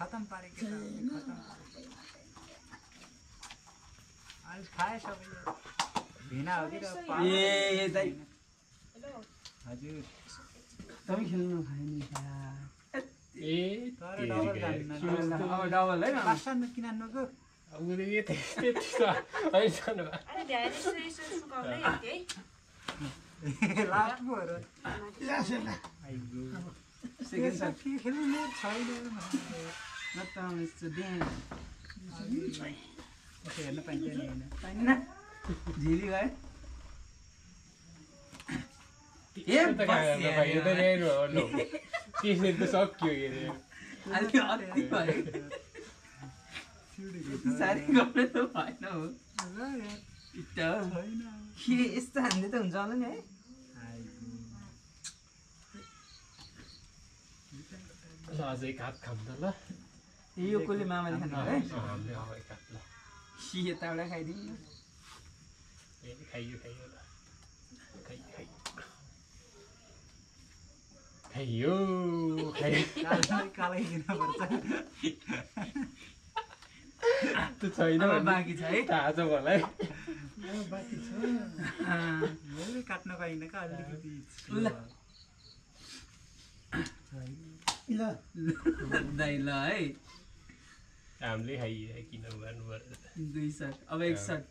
खतम पारेको त खतम आज खाए सबैले भिना हो कि र ए दाइ हजुर तपाईँ खेल्नु खायो नि ए तर डबल जान्न अब डबल है पास्टामा किन नको उनी त्यस्तै है जानु अरे भ्याएर यसो सुकाउनै है लास्ट पो हो र आइगो सेकेन्ड सर्ट के खेल्नु म छैन नत यस्तो देन हेर्न पाइन्छ नि हैन पाइन्न झिली गयो ए भाइ त ल्याउनु हो नो त्यसरी त सक्यो के रे अलि अति भयो साह्रै गर्ने त भएन हो इट्ट के यस्तो हान्ने त हुन्छ होला नि है ल अझै काट खाम त ल यो कसले मामाले खानु है हामीले अब काट ल यताबाट खाइदिनु ए खाइयो खाइयो ल खाइयो कालै दिन पर्छ त्यो छैन बाँकी छ है थाहा छ मलाई बाँकी छ मैले काट्न पाइनँ का अलिकति ल दाइ ल है हामीले खाइयो किन गर्नु पर्छ दुई सर्ट अब एक सर्ट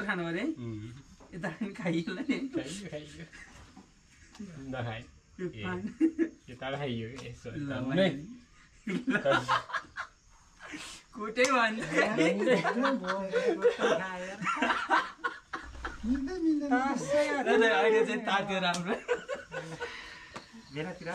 खानु पऱ्यो है यता खाइयो नि खाइयो नखाए यता खाइयो यसो कुटै भन्छ अहिले चाहिँ तात्यो राम्रो भेरातिर